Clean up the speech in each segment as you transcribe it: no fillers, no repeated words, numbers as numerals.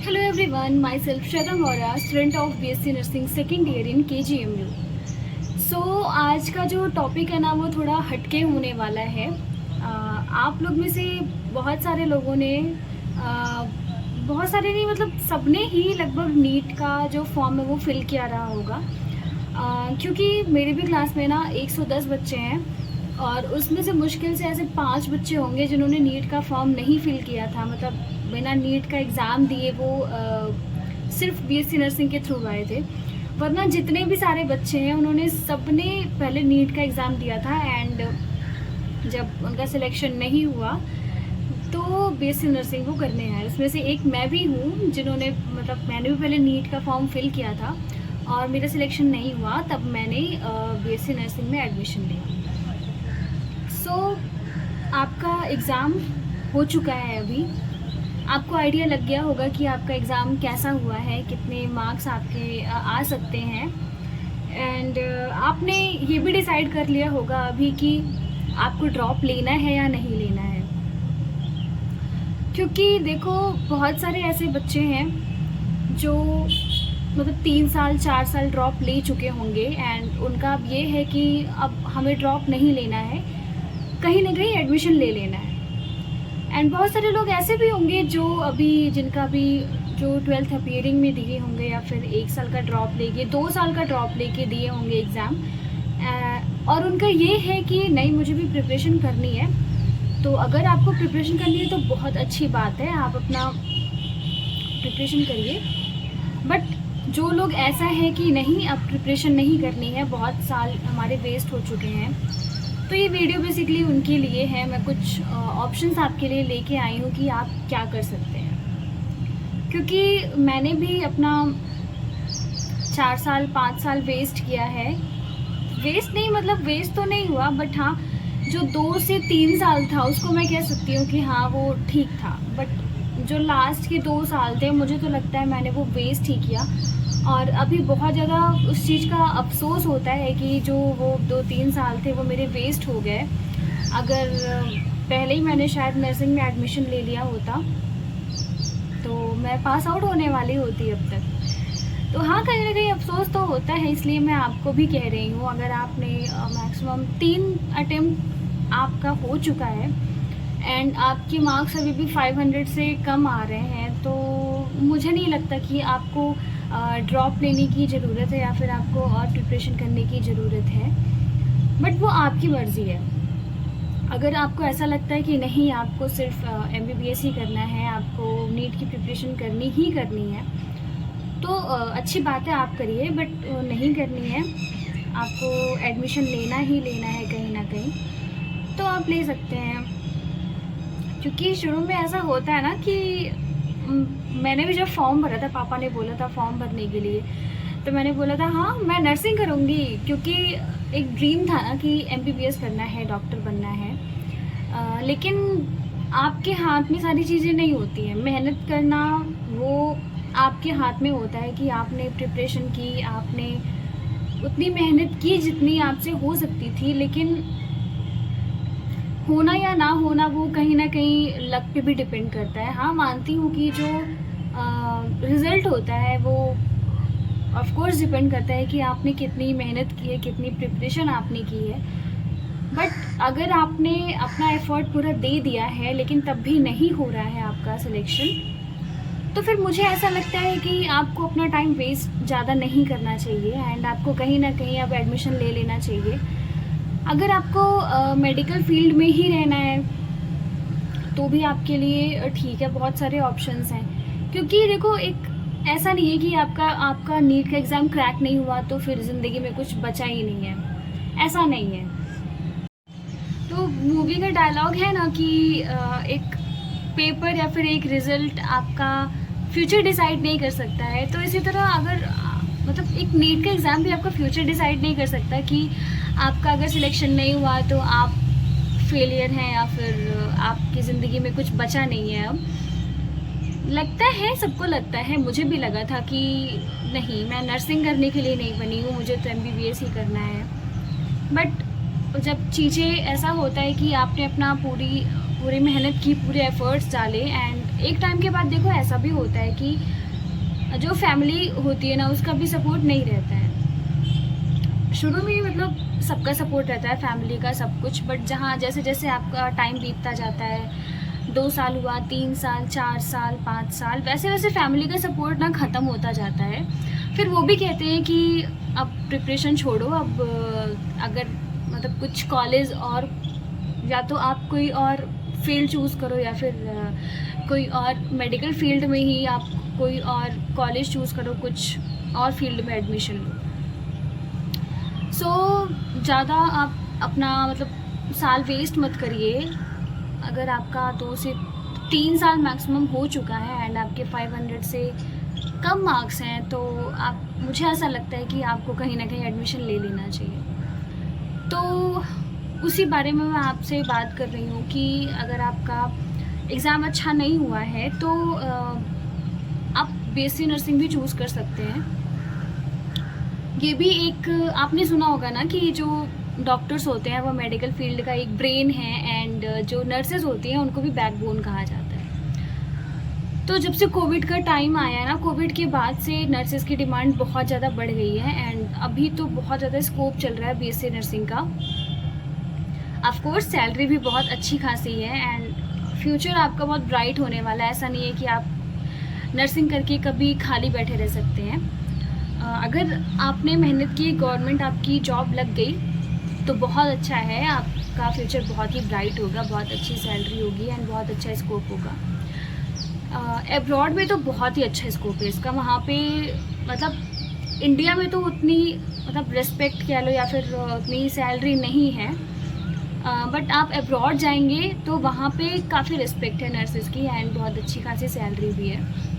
Hello everyone, myself Shraddha Mora, student of BSc Nursing second year in KGMU. So आज का जो topic है ना वो थोड़ा हटके होने वाला है। आप लोग में से बहुत सारे लोगों ने बहुत सारे नहीं मतलब सबने ही लगभग नीट का जो फॉर्म है वो फिल किया रहा होगा। क्योंकि मेरे भी क्लास में ना 110 बच्चे हैं और उसमें से मुश्किल से ऐसे 5 बच्चे होंगे जिन्होंने नीट का फॉर्म नहीं फिल किया था, मतलब बिना नीट का एग्ज़ाम दिए वो सिर्फ बीएससी नर्सिंग के थ्रू आए थे। वरना जितने भी सारे बच्चे हैं उन्होंने सबने पहले नीट का एग्ज़ाम दिया था एंड जब उनका सिलेक्शन नहीं हुआ तो बीएससी नर्सिंग वो करने आए। उसमें से एक मैं भी हूँ जिन्होंने मतलब मैंने भी पहले नीट का फॉर्म फिल किया था और मेरा सिलेक्शन नहीं हुआ, तब मैंने बीएससी नर्सिंग में एडमिशन लिया। सो आपका एग्ज़ाम हो चुका है अभी, आपको आइडिया लग गया होगा कि आपका एग्ज़ाम कैसा हुआ है, कितने मार्क्स आपके आ सकते हैं एंड आपने ये भी डिसाइड कर लिया होगा अभी कि आपको ड्रॉप लेना है या नहीं लेना है। क्योंकि देखो बहुत सारे ऐसे बच्चे हैं जो मतलब 3 साल 4 साल ड्रॉप ले चुके होंगे एंड उनका अब ये है कि अब हमें ड्रॉप नहीं लेना है, कहीं ना कहीं एडमिशन ले लेना है। एंड बहुत सारे लोग ऐसे भी होंगे जो अभी जिनका भी जो 12th अपीयरिंग में दिए होंगे या फिर 1 साल का ड्रॉप लेके 2 साल का ड्रॉप लेके दिए होंगे एग्ज़ाम, और उनका ये है कि नहीं मुझे भी प्रिपरेशन करनी है। तो अगर आपको प्रिपरेशन करनी है तो बहुत अच्छी बात है, आप अपना प्रिपरेशन करिए। बट जो लोग ऐसा है कि नहीं अब प्रिपरेशन नहीं करनी है, बहुत साल हमारे वेस्ट हो चुके हैं, तो ये वीडियो बेसिकली उनके लिए है। मैं कुछ ऑप्शंस आपके लिए लेके आई हूँ कि आप क्या कर सकते हैं। क्योंकि मैंने भी अपना 4 साल 5 साल वेस्ट किया है। वेस्ट नहीं मतलब वेस्ट तो नहीं हुआ, बट हाँ जो 2 से 3 साल था उसको मैं कह सकती हूँ कि हाँ वो ठीक था। बट जो लास्ट के 2 साल थे मुझे तो लगता है मैंने वो वेस्ट ही किया और अभी बहुत ज़्यादा उस चीज़ का अफसोस होता है कि जो वो 2-3 साल थे वो मेरे वेस्ट हो गए। अगर पहले ही मैंने शायद नर्सिंग में एडमिशन ले लिया होता तो मैं पास आउट होने वाली होती अब तक। तो हाँ कहीं ना कहीं अफसोस तो होता है, इसलिए मैं आपको भी कह रही हूँ अगर आपने मैक्सिमम 3 अटेम्प्ट आपका हो चुका है एंड आपके मार्क्स अभी भी 500 से कम आ रहे हैं तो मुझे नहीं लगता कि आपको ड्रॉप लेने की ज़रूरत है या फिर आपको और प्रिपरेशन करने की ज़रूरत है। बट वो आपकी मर्ज़ी है। अगर आपको ऐसा लगता है कि नहीं आपको सिर्फ MBBS ही करना है, आपको नीट की प्रिपरेशन करनी ही करनी है, तो अच्छी बात है आप करिए। बट नहीं करनी है, आपको एडमिशन लेना ही लेना है कहीं ना कहीं, तो आप ले सकते हैं। क्योंकि शुरू में ऐसा होता है ना कि मैंने भी जब फॉर्म भरा था, पापा ने बोला था फॉर्म भरने के लिए, तो मैंने बोला था हाँ मैं नर्सिंग करूँगी, क्योंकि एक ड्रीम था ना कि MBBS करना है, डॉक्टर बनना है। लेकिन आपके हाथ में सारी चीज़ें नहीं होती हैं। मेहनत करना वो आपके हाथ में होता है कि आपने प्रिपरेशन की, आपने उतनी मेहनत की जितनी आपसे हो सकती थी, लेकिन होना या ना होना वो कहीं ना कहीं लक पे भी डिपेंड करता है। हाँ मानती हूँ कि जो रिज़ल्ट होता है वो ऑफ कोर्स डिपेंड करता है कि आपने कितनी मेहनत की है, कितनी प्रिपरेशन आपने की है। बट अगर आपने अपना एफर्ट पूरा दे दिया है लेकिन तब भी नहीं हो रहा है आपका सिलेक्शन, तो फिर मुझे ऐसा लगता है कि आपको अपना टाइम वेस्ट ज़्यादा नहीं करना चाहिए एंड आपको कहीं ना कहीं अब एडमिशन ले लेना चाहिए। अगर आपको मेडिकल फील्ड में ही रहना है तो भी आपके लिए ठीक है, बहुत सारे ऑप्शंस हैं। क्योंकि देखो एक ऐसा नहीं है कि आपका नीट का एग्ज़ाम क्रैक नहीं हुआ तो फिर ज़िंदगी में कुछ बचा ही नहीं है, ऐसा नहीं है। तो मूवी का डायलॉग है ना कि एक पेपर या फिर एक रिज़ल्ट आपका फ्यूचर डिसाइड नहीं कर सकता है, तो इसी तरह अगर मतलब एक नीट का एग्ज़ाम भी आपका फ्यूचर डिसाइड नहीं कर सकता कि आपका अगर सिलेक्शन नहीं हुआ तो आप फेलियर हैं या फिर आपकी ज़िंदगी में कुछ बचा नहीं है। अब लगता है, सबको लगता है, मुझे भी लगा था कि नहीं मैं नर्सिंग करने के लिए नहीं बनी हूँ, मुझे तो MBBS ही करना है। बट जब चीज़ें ऐसा होता है कि आपने अपना पूरी मेहनत की, पूरे एफर्ट्स डाले एंड एक टाइम के बाद देखो ऐसा भी होता है कि जो फैमिली होती है ना उसका भी सपोर्ट नहीं रहता है। शुरू में मतलब सबका सपोर्ट रहता है, फैमिली का सब कुछ, बट जहाँ जैसे जैसे आपका टाइम बीतता जाता है, 2 साल हुआ, 3 साल, 4 साल, 5 साल, वैसे वैसे फैमिली का सपोर्ट ना ख़त्म होता जाता है। फिर वो भी कहते हैं कि अब प्रिपरेशन छोड़ो, अब अगर मतलब कुछ कॉलेज और या तो आप कोई और फील्ड चूज़ करो या फिर कोई और मेडिकल फील्ड में ही आप कोई और कॉलेज चूज़ करो, कुछ और फील्ड में एडमिशन लो। सो ज़्यादा आप अपना मतलब साल वेस्ट मत करिए। अगर आपका 2 से 3 साल मैक्सिमम हो चुका है एंड आपके 500 से कम मार्क्स हैं तो आप, मुझे ऐसा लगता है कि आपको कहीं ना कहीं एडमिशन ले लेना चाहिए। तो उसी बारे में मैं आपसे बात कर रही हूँ कि अगर आपका एग्ज़ाम अच्छा नहीं हुआ है तो आप बीएससी नर्सिंग भी चूज़ कर सकते हैं। ये भी एक आपने सुना होगा ना कि जो डॉक्टर्स होते हैं वो मेडिकल फील्ड का एक ब्रेन है एंड जो नर्सेज होती हैं उनको भी बैकबोन कहा जाता है। तो जब से कोविड का टाइम आया ना, कोविड के बाद से नर्सेज की डिमांड बहुत ज़्यादा बढ़ गई है एंड अभी तो बहुत ज़्यादा स्कोप चल रहा है बीएससी नर्सिंग का। ऑफ कोर्स सैलरी भी बहुत अच्छी खासी है एंड फ्यूचर आपका बहुत ब्राइट होने वाला है। ऐसा नहीं है कि आप नर्सिंग करके कभी खाली बैठे रह सकते हैं। अगर आपने मेहनत की, गवर्नमेंट आपकी जॉब लग गई तो बहुत अच्छा है, आपका फ्यूचर बहुत ही ब्राइट होगा, बहुत अच्छी सैलरी होगी एंड बहुत अच्छा स्कोप होगा। एब्रॉड में तो बहुत ही अच्छा स्कोप है इसका। वहाँ पे मतलब इंडिया में तो उतनी मतलब रिस्पेक्ट कह लो या फिर उतनी सैलरी नहीं है, बट आप एब्रॉड जाएंगे तो वहाँ पे काफ़ी रिस्पेक्ट है नर्सेज की एंड बहुत अच्छी खासी सैलरी भी है।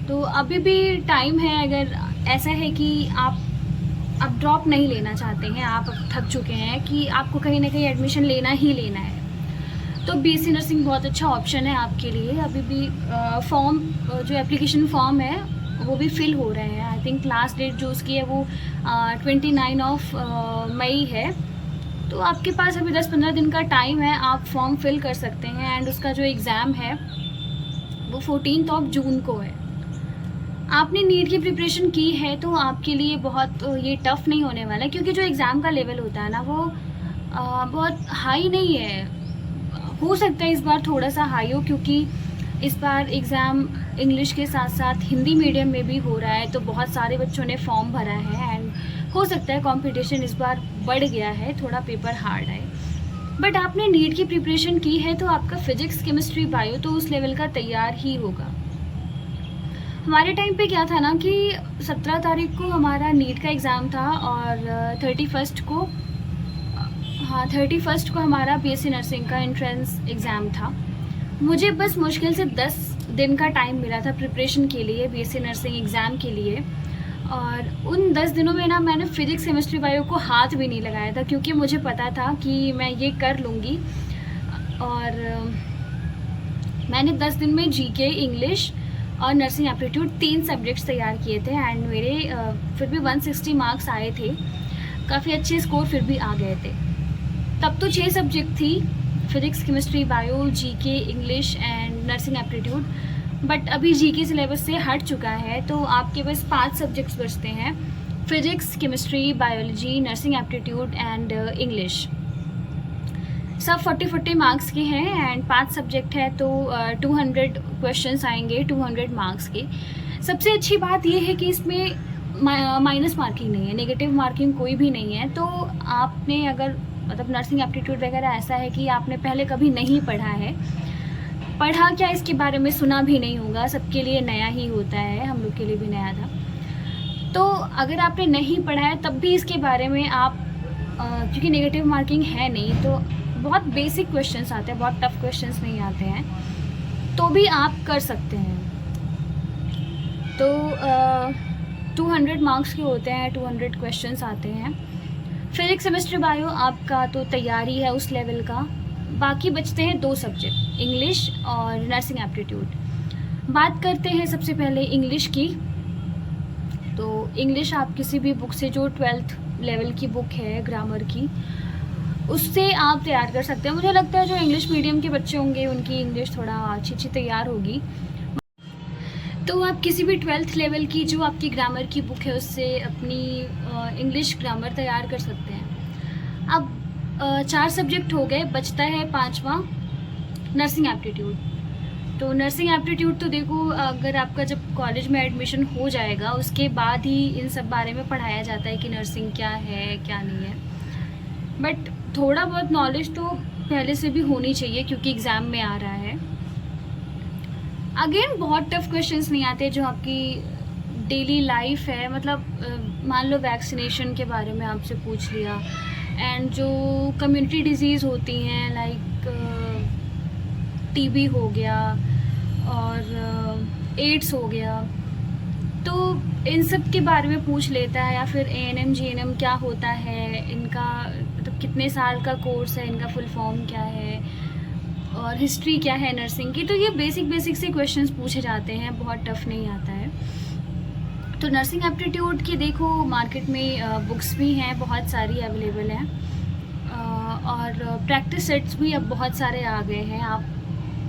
तो अभी भी टाइम है। अगर ऐसा है कि आप अब ड्रॉप नहीं लेना चाहते हैं, आप अब थक चुके हैं कि आपको कहीं ना कहीं एडमिशन लेना ही लेना है, तो बीएससी नर्सिंग बहुत अच्छा ऑप्शन है आपके लिए। अभी भी फॉर्म जो एप्लीकेशन फॉर्म है वो भी फिल हो रहे हैं। आई थिंक लास्ट डेट जो उसकी है वो 29 मई है। तो आपके पास अभी 10-15 दिन का टाइम है, आप फॉर्म फिल कर सकते हैं एंड उसका जो एग्ज़ाम है वो 14 जून को है। आपने नीट की प्रिपरेशन की है तो आपके लिए बहुत ये टफ़ नहीं होने वाला है, क्योंकि जो एग्ज़ाम का लेवल होता है ना वो बहुत हाई नहीं है। हो सकता है इस बार थोड़ा सा हाई हो, क्योंकि इस बार एग्ज़ाम इंग्लिश के साथ साथ हिंदी मीडियम में भी हो रहा है, तो बहुत सारे बच्चों ने फॉर्म भरा है एंड हो सकता है कंपटीशन इस बार बढ़ गया है, थोड़ा पेपर हार्ड है। बट आपने नीट की प्रिपरेशन की है तो आपका फिजिक्स, केमिस्ट्री, बायो तो उस लेवल का तैयार ही होगा। हमारे टाइम पे क्या था ना कि 17 तारीख को हमारा नीट का एग्ज़ाम था और 31 को हमारा बीएससी नर्सिंग का एंट्रेंस एग्ज़ाम था। मुझे बस मुश्किल से 10 दिन का टाइम मिला था प्रिपरेशन के लिए, बीएससी नर्सिंग एग्ज़ाम के लिए। और उन 10 दिनों में ना मैंने फिज़िक्स, केमिस्ट्री, बायो को हाथ भी नहीं लगाया था, क्योंकि मुझे पता था कि मैं ये कर लूँगी। और मैंने 10 दिन में जीके, इंग्लिश और नर्सिंग एप्टीट्यूड 3 सब्जेक्ट्स तैयार किए थे एंड मेरे फिर भी 160 मार्क्स आए थे। काफ़ी अच्छे स्कोर फिर भी आ गए थे। तब तो 6 सब्जेक्ट थी, physics, chemistry, bio, GK, English and nursing aptitude. But अभी जीके सिलेबस से हट चुका है तो आपके पास 5 सब्जेक्ट्स बचते हैं, physics, chemistry, biology, nursing aptitude and English. सब 40-40 मार्क्स के हैं एंड 5 सब्जेक्ट है तो 200 क्वेश्चंस आएंगे 200 मार्क्स के। सबसे अच्छी बात यह है कि इसमें माइनस मार्किंग नहीं है, नेगेटिव मार्किंग कोई भी नहीं है। तो आपने अगर मतलब नर्सिंग एप्टीट्यूड वगैरह ऐसा है कि आपने पहले कभी नहीं पढ़ा है, पढ़ा क्या इसके बारे में सुना भी नहीं होगा, सबके लिए नया ही होता है, हम लोग के लिए भी नया था। तो अगर आपने नहीं पढ़ा है तब भी इसके बारे में आप क्योंकि नेगेटिव मार्किंग है नहीं तो बहुत बेसिक क्वेश्चंस आते हैं, बहुत टफ क्वेश्चंस नहीं आते हैं, तो भी आप कर सकते हैं। तो 200 मार्क्स के होते हैं, 200 क्वेश्चंस आते हैं। फिजिक्स, केमिस्ट्री, बायो आपका तो तैयारी है उस लेवल का। बाकी बचते हैं 2 सब्जेक्ट, इंग्लिश और नर्सिंग एप्टीट्यूड। बात करते हैं सबसे पहले इंग्लिश की। तो इंग्लिश आप किसी भी बुक से, जो 12th लेवल की बुक है ग्रामर की, उससे आप तैयार कर सकते हैं। मुझे लगता है जो इंग्लिश मीडियम के बच्चे होंगे उनकी इंग्लिश थोड़ा अच्छी तैयार होगी। तो आप किसी भी 12th लेवल की जो आपकी ग्रामर की बुक है उससे अपनी इंग्लिश ग्रामर तैयार कर सकते हैं। अब 4 सब्जेक्ट हो गए, बचता है 5वां नर्सिंग एप्टीट्यूड। तो नर्सिंग एप्टीट्यूड तो देखो, अगर आपका जब कॉलेज में एडमिशन हो जाएगा उसके बाद ही इन सब बारे में पढ़ाया जाता है कि नर्सिंग क्या है क्या नहीं है। बट थोड़ा बहुत नॉलेज तो पहले से भी होनी चाहिए क्योंकि एग्ज़ाम में आ रहा है। अगेन बहुत टफ क्वेश्चंस नहीं आते जो आपकी डेली लाइफ है, मतलब मान लो वैक्सीनेशन के बारे में आपसे पूछ लिया, एंड जो कम्युनिटी डिजीज़ होती हैं लाइक टीबी हो गया और एड्स हो गया, तो इन सब के बारे में पूछ लेता है। या फिर एएनएम जीएनएम क्या होता है, इनका मतलब कितने साल का कोर्स है, इनका फुल फॉर्म क्या है, और हिस्ट्री क्या है नर्सिंग की। तो ये बेसिक से क्वेश्चंस पूछे जाते हैं, बहुत टफ नहीं आता है। तो नर्सिंग एप्टीट्यूड की देखो मार्केट में बुक्स भी हैं, बहुत सारी अवेलेबल हैं, और प्रैक्टिस सेट्स भी अब बहुत सारे आ गए हैं, आप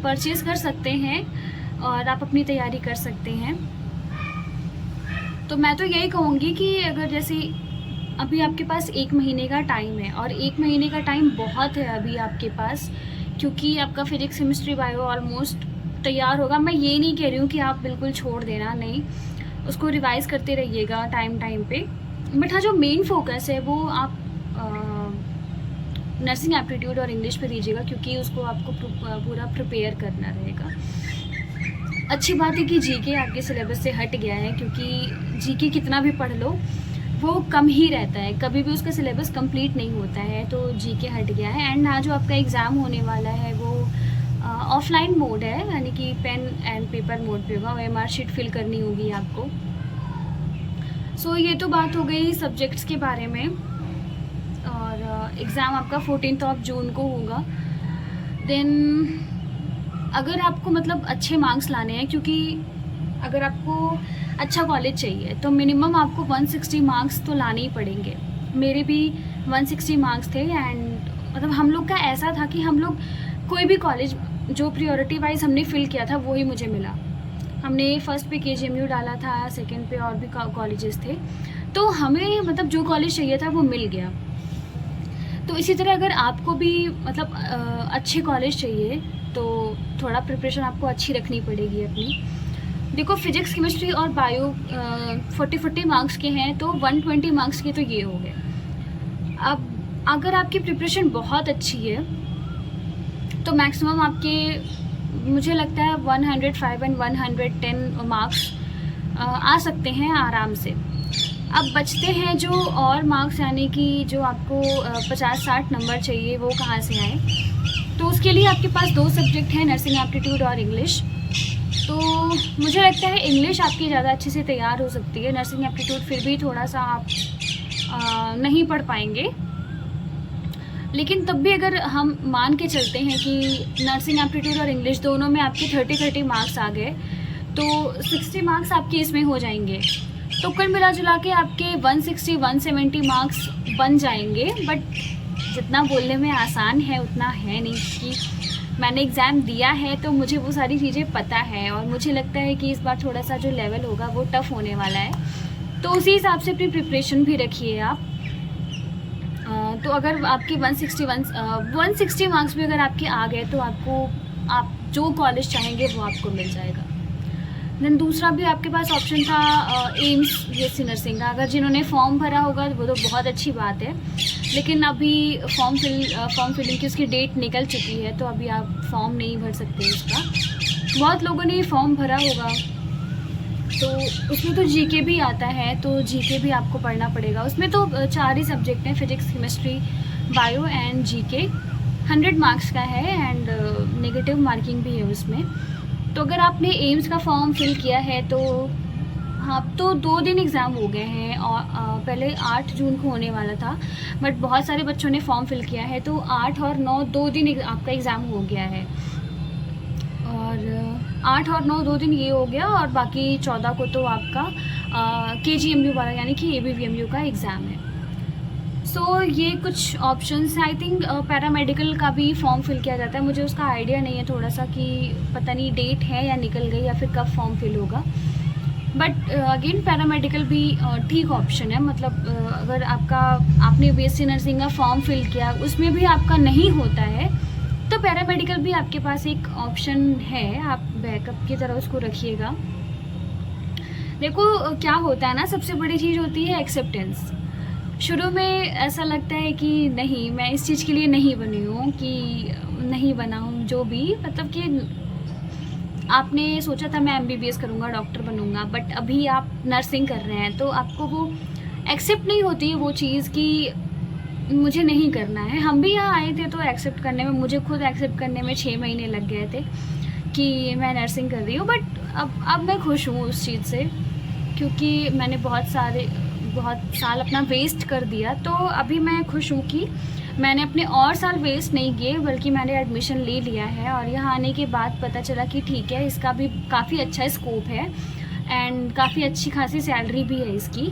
परचेज़ कर सकते हैं और आप अपनी तैयारी कर सकते हैं। तो मैं तो यही कहूँगी कि अगर जैसे अभी आपके पास 1 महीने का टाइम है, और 1 महीने का टाइम बहुत है अभी आपके पास, क्योंकि आपका फिजिक्स केमिस्ट्री बायो ऑलमोस्ट तैयार होगा। मैं ये नहीं कह रही हूँ कि आप बिल्कुल छोड़ देना, नहीं, उसको रिवाइज़ करते रहिएगा टाइम पे। बट हाँ, जो मेन फोकस है वो आप नर्सिंग एप्टीट्यूड और इंग्लिश पे दीजिएगा, क्योंकि उसको आपको पूरा प्रिपेयर करना रहेगा। अच्छी बात है कि जीके आपके सिलेबस से हट गया है, क्योंकि जीके कितना भी पढ़ लो वो कम ही रहता है, कभी भी उसका सिलेबस कंप्लीट नहीं होता है, तो जीके हट गया है। एंड हाँ, जो आपका एग्ज़ाम होने वाला है वो ऑफलाइन मोड है, यानी कि पेन एंड पेपर मोड पे होगा, OMR शीट फिल करनी होगी आपको। सो ये तो बात हो गई सब्जेक्ट्स के बारे में। और एग्ज़ाम आपका 14 जून को होगा। देन अगर आपको मतलब अच्छे मार्क्स लाने हैं, क्योंकि अगर आपको अच्छा कॉलेज चाहिए तो मिनिमम आपको 160 मार्क्स तो लाने ही पड़ेंगे। मेरे भी 160 मार्क्स थे, एंड मतलब हम लोग का ऐसा था कि हम लोग कोई भी कॉलेज जो प्रायोरिटी वाइज हमने फ़िल किया था वही मुझे मिला। हमने फर्स्ट पे KGMU डाला था, सेकंड पे और भी कॉलेजेस थे, तो हमें मतलब जो कॉलेज चाहिए था वो मिल गया। तो इसी तरह अगर आपको भी मतलब अच्छे कॉलेज चाहिए तो थोड़ा प्रिपरेशन आपको अच्छी रखनी पड़ेगी अपनी। देखो फिजिक्स केमिस्ट्री और बायो 40 मार्क्स के हैं, तो 120 मार्क्स के तो ये हो गए। अब अगर आपकी प्रिपरेशन बहुत अच्छी है तो मैक्सिमम आपके मुझे लगता है 105 एंड 110 मार्क्स आ सकते हैं आराम से। अब बचते हैं जो और मार्क्स, यानी कि जो आपको 50-60 नंबर चाहिए, वो कहाँ से आए। तो उसके लिए आपके पास 2 सब्जेक्ट हैं, नर्सिंग एप्टीट्यूड और इंग्लिश। तो मुझे लगता है इंग्लिश आपकी ज़्यादा अच्छे से तैयार हो सकती है, नर्सिंग एप्टीट्यूड फिर भी थोड़ा सा आप नहीं पढ़ पाएंगे। लेकिन तब भी अगर हम मान के चलते हैं कि नर्सिंग एप्टीट्यूड और इंग्लिश दोनों में आपके 30 मार्क्स आ गए, तो 60 मार्क्स आपके इसमें हो जाएंगे। तो कुल मिला जुला के आपके 160-170 मार्क्स बन जाएंगे। बट जितना बोलने में आसान है उतना है नहीं, कि मैंने एग्ज़ाम दिया है तो मुझे वो सारी चीज़ें पता है, और मुझे लगता है कि इस बार थोड़ा सा जो लेवल होगा वो टफ़ होने वाला है। तो उसी हिसाब से अपनी प्रिपरेशन भी रखिए आप। तो अगर आपके 160 मार्क्स भी अगर आपके आ गए तो आप जो कॉलेज चाहेंगे वो आपको मिल जाएगा। देन दूसरा भी आपके पास ऑप्शन था एम्स BSc नर्सिंग का। अगर जिन्होंने फॉर्म भरा होगा वो तो बहुत अच्छी बात है, लेकिन अभी फॉर्म फिलिंग की उसकी डेट निकल चुकी है, तो अभी आप फॉर्म नहीं भर सकते उसका। बहुत लोगों ने फॉर्म भरा होगा, तो उसमें तो जीके भी आता है, तो जीके भी आपको पढ़ना पड़ेगा। उसमें तो 4 ही सब्जेक्ट हैं, physics chemistry bio and GK. 100 marks का है, एंड नेगेटिव मार्किंग भी है उसमें। तो अगर आपने एम्स का फॉर्म फिल किया है तो हाँ, तो 2 दिन एग्ज़ाम हो गए हैं, और पहले 8 जून को होने वाला था, बट बहुत सारे बच्चों ने फॉर्म फिल किया है, तो 8 और 9 2 दिन आपका एग्ज़ाम हो गया है। और 8 और 9 2 दिन ये हो गया, और बाकी 14 को तो आपका KGMU वाला यानी कि ABVMU का एग्ज़ाम है। सो ये कुछ ऑप्शंस हैं। आई थिंक पैरामेडिकल का भी फॉर्म फिल किया जाता है, मुझे उसका आइडिया नहीं है थोड़ा सा कि पता नहीं डेट है या निकल गई या फिर कब फॉर्म फिल होगा। बट अगेन पैरामेडिकल भी ठीक ऑप्शन है। मतलब अगर आपने बीएससी नर्सिंग का फॉर्म फिल किया, उसमें भी आपका नहीं होता है, तो पैरामेडिकल भी आपके पास एक ऑप्शन है, आप बैकअप की तरह उसको रखिएगा। देखो क्या होता है ना, सबसे बड़ी चीज़ होती है एक्सेप्टेंस। शुरू में ऐसा लगता है कि नहीं, मैं इस चीज़ के लिए नहीं बनी हूँ, कि नहीं बना हूँ, जो भी मतलब कि आपने सोचा था मैं एमबीबीएस करूँगा, डॉक्टर बनूँगा, बट अभी आप नर्सिंग कर रहे हैं, तो आपको वो एक्सेप्ट नहीं होती है वो चीज़ कि मुझे नहीं करना है। हम भी यहाँ आए थे तो एक्सेप्ट करने में, मुझे खुद एक्सेप्ट करने में 6 महीने लग गए थे कि मैं नर्सिंग कर रही हूँ। बट अब मैं खुश हूँ उस चीज़ से, क्योंकि मैंने बहुत साल अपना वेस्ट कर दिया। तो अभी मैं खुश हूँ कि मैंने अपने और साल वेस्ट नहीं किए, बल्कि मैंने एडमिशन ले लिया है। और यहाँ आने के बाद पता चला कि ठीक है, इसका भी काफ़ी अच्छा स्कोप है एंड काफ़ी अच्छी खासी सैलरी भी है इसकी।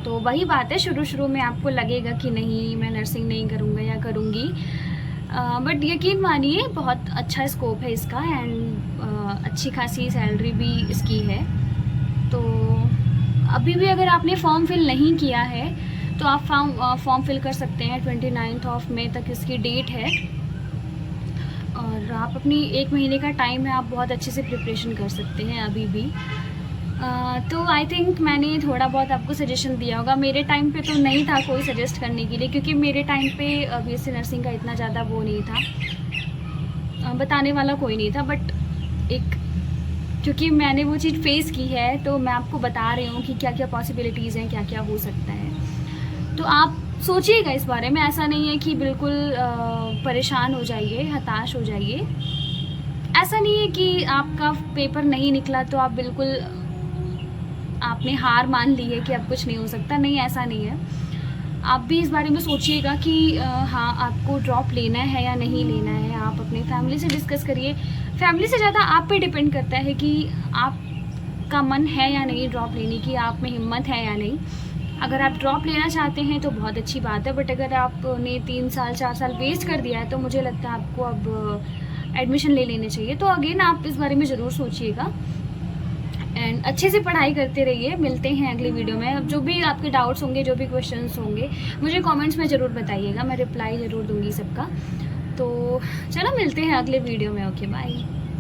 तो वही बात है, शुरू में आपको लगेगा कि नहीं मैं नर्सिंग नहीं करूँगा या करूँगी, बट यकीन मानिए बहुत अच्छा स्कोप है इसका एंड अच्छी खासी सैलरी भी इसकी है। तो अभी भी अगर आपने फॉर्म फिल नहीं किया है तो आप फॉर्म फिल कर सकते हैं। 29 मई तक इसकी डेट है और आप अपनी 1 महीने का टाइम है, आप बहुत अच्छे से प्रिपरेशन कर सकते हैं अभी भी। तो आई थिंक मैंने थोड़ा बहुत आपको सजेशन दिया होगा। मेरे टाइम पे तो नहीं था कोई सजेस्ट करने के लिए, क्योंकि मेरे टाइम पे बीएससी नर्सिंग का इतना ज़्यादा वो नहीं था, बताने वाला कोई नहीं था। बट क्योंकि मैंने वो चीज़ फेस की है, तो मैं आपको बता रही हूँ कि क्या क्या पॉसिबिलिटीज़ हैं, क्या क्या हो सकता है। तो आप सोचिएगा इस बारे में। ऐसा नहीं है कि बिल्कुल परेशान हो जाइए, हताश हो जाइए। ऐसा नहीं है कि आपका पेपर नहीं निकला तो आप बिल्कुल आपने हार मान ली है कि अब कुछ नहीं हो सकता। नहीं, ऐसा नहीं है। आप भी इस बारे में सोचिएगा कि हाँ, आपको ड्रॉप लेना है या नहीं लेना है। आप अपनी फैमिली से डिस्कस करिए। फैमिली से ज़्यादा आप पे डिपेंड करता है कि आपका मन है या नहीं ड्रॉप लेने की, आप में हिम्मत है या नहीं। अगर आप ड्रॉप लेना चाहते हैं तो बहुत अच्छी बात है, बट अगर आपने 3 साल 4 साल वेस्ट कर दिया है तो मुझे लगता है आपको अब एडमिशन ले लेने चाहिए। तो अगेन आप इस बारे में ज़रूर सोचिएगा एंड अच्छे से पढ़ाई करते रहिए। मिलते हैं अगली वीडियो में। जो भी आपके डाउट्स होंगे, जो भी क्वेश्चंस होंगे, मुझे कमेंट्स में ज़रूर बताइएगा, मैं रिप्लाई ज़रूर दूंगी सबका। तो चलो मिलते हैं अगले वीडियो में। Okay, bye.